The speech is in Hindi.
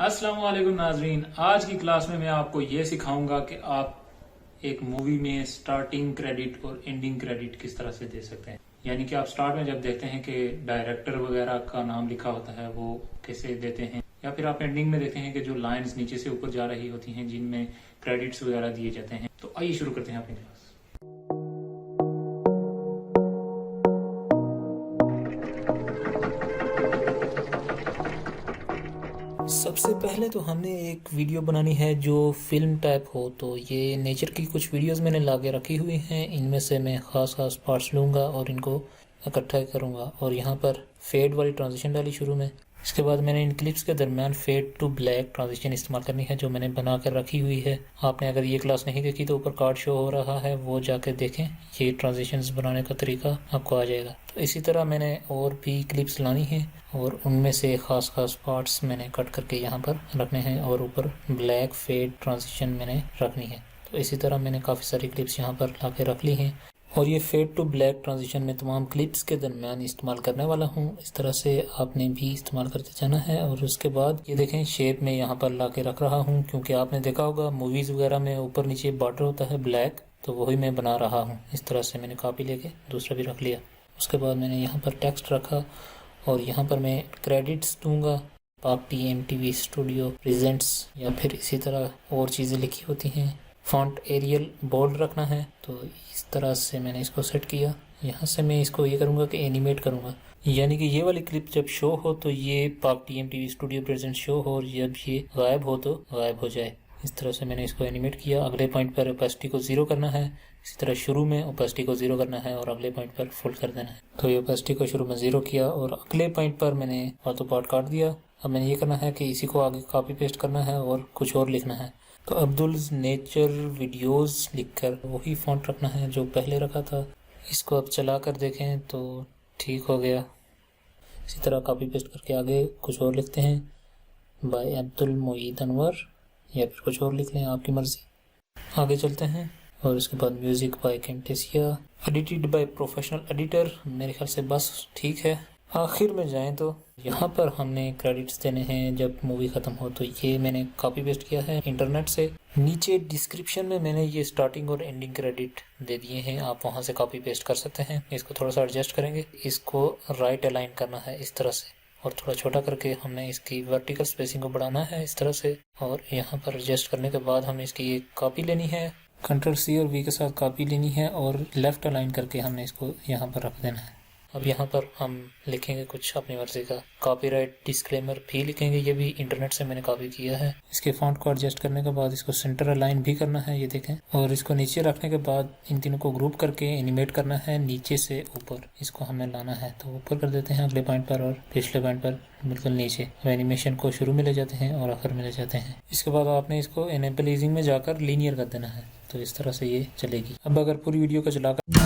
अस्सलाम वालेकुम नाजरीन। आज की क्लास में मैं आपको ये सिखाऊंगा कि आप एक मूवी में स्टार्टिंग क्रेडिट और एंडिंग क्रेडिट किस तरह से दे सकते हैं। यानी कि आप स्टार्ट में जब देखते हैं कि डायरेक्टर वगैरह का नाम लिखा होता है वो कैसे देते हैं, या फिर आप एंडिंग में देखते हैं कि जो लाइंस नीचे से ऊपर जा रही होती हैं जिनमें क्रेडिट्स वगैरह दिए जाते हैं। तो आइए शुरू करते हैं अपनी क्लास। सबसे पहले तो हमने एक वीडियो बनानी है जो फिल्म टाइप हो। तो ये नेचर की कुछ वीडियोस मैंने लाके रखी हुई हैं। इनमें से मैं ख़ास पार्ट्स लूँगा और इनको इकट्ठा करूँगा और यहाँ पर फेड वाली ट्रांजिशन डाली शुरू में। इसके बाद मैंने इन क्लिप्स के दरमियान फेड टू ब्लैक ट्रांजिशन इस्तेमाल करनी है जो मैंने बना कर रखी हुई है। आपने अगर ये क्लास नहीं देखी तो ऊपर कार्ड शो हो रहा है, वो जाकर देखें। ये ट्रांजिशंस बनाने का तरीका आपको आ जाएगा। तो इसी तरह मैंने और भी क्लिप्स लानी है और उनमें से खास पार्ट्स मैंने कट करके यहाँ पर रखने हैं और ऊपर ब्लैक फेड ट्रांजिशन मैंने रखनी है। तो इसी तरह मैंने काफ़ी सारी क्लिप्स यहाँ पर ला के रख ली हैं और ये फेड टू ब्लैक ट्रांजिशन में तमाम क्लिप्स के दरमियान इस्तेमाल करने वाला हूँ। इस तरह से आपने भी इस्तेमाल करते जाना है। और उसके बाद ये देखें शेप में यहाँ पर ला के रख रहा हूँ, क्योंकि आपने देखा होगा मूवीज़ वगैरह में ऊपर नीचे बॉर्डर होता है ब्लैक, तो वही मैं बना रहा हूँ। इस तरह से मैंने कॉपी लेके दूसरा भी रख लिया। उसके बाद मैंने यहाँ पर टेक्स्ट रखा और यहाँ पर मैं क्रेडिट्स दूंगा। पाक TMTV स्टूडियो प्रेजेंट्स या फिर इसी तरह और चीज़ें लिखी होती हैं। फॉन्ट एरियल बोल्ड रखना है। तो इस तरह से मैंने इसको सेट किया। यहाँ से मैं इसको ये करूँगा कि एनिमेट करूँगा, यानी कि ये वाली क्लिप जब शो हो तो ये पाक TMTV स्टूडियो प्रेजेंट शो हो, और जब ये गायब हो तो गायब हो जाए। इस तरह से मैंने इसको एनिमेट किया। अगले पॉइंट पर ओपेसिटी को 0 करना है। इसी तरह शुरू में ओपेसिटी को 0 करना है और अगले पॉइंट पर फुल कर देना है। तो ये ओपेसिटी को शुरू में 0 किया और अगले पॉइंट पर मैंने फालतू पार्ट काट दिया। अब मैंने ये करना है कि इसी को आगे कॉपी पेस्ट करना है और कुछ और लिखना है। तो अब्दुल्स नेचर वीडियोस लिखकर वही फॉन्ट रखना है जो पहले रखा था। इसको अब चला कर देखें तो ठीक हो गया। इसी तरह कॉपी पेस्ट करके आगे कुछ और लिखते हैं, बाय अब्दुल मोईद अनवर, या फिर कुछ और लिख लें, आपकी मर्जी। आगे चलते हैं और उसके बाद music by Camtasia, edited by professional editor. मेरे ख्याल से बस ठीक है। आखिर में जाएं तो यहाँ पर हमने क्रेडिट्स देने हैं जब मूवी ख़त्म हो। तो ये मैंने कॉपी पेस्ट किया है इंटरनेट से। नीचे डिस्क्रिप्शन में मैंने ये स्टार्टिंग और एंडिंग क्रेडिट दे दिए हैं, आप वहाँ से कॉपी पेस्ट कर सकते हैं। इसको थोड़ा सा एडजस्ट करेंगे, इसको राइट अलाइन करना है इस तरह से, और थोड़ा छोटा करके हमने इसकी वर्टिकल स्पेसिंग को बढ़ाना है इस तरह से। और यहाँ पर एडजस्ट करने के बाद हमें इसकी एक कॉपी लेनी है, Ctrl+C और V के साथ कॉपी लेनी है और लेफ्ट अलाइन करके हमने इसको यहाँ पर रख देना है। अब यहाँ पर हम लिखेंगे कुछ अपनी मर्जी का, कॉपीराइट डिस्क्लेमर भी लिखेंगे। ये भी इंटरनेट से मैंने कॉपी किया है। इसके फॉन्ट को एडजस्ट करने के बाद इसको सेंटर अलाइन भी करना है, ये देखें। और इसको नीचे रखने के बाद इन तीनों को ग्रुप करके एनिमेट करना है नीचे से ऊपर। इसको हमें लाना है तो ऊपर कर देते हैं अगले पॉइंट पर और पिछले पॉइंट पर बिल्कुल नीचे। एनिमेशन को शुरू में ले जाते हैं और आखिर में ले जाते हैं। इसके बाद आपने इसको एनेबल ईजिंग में जाकर लीनियर कर देना है। तो इस तरह से ये चलेगी। अब अगर पूरी वीडियो को चलाकर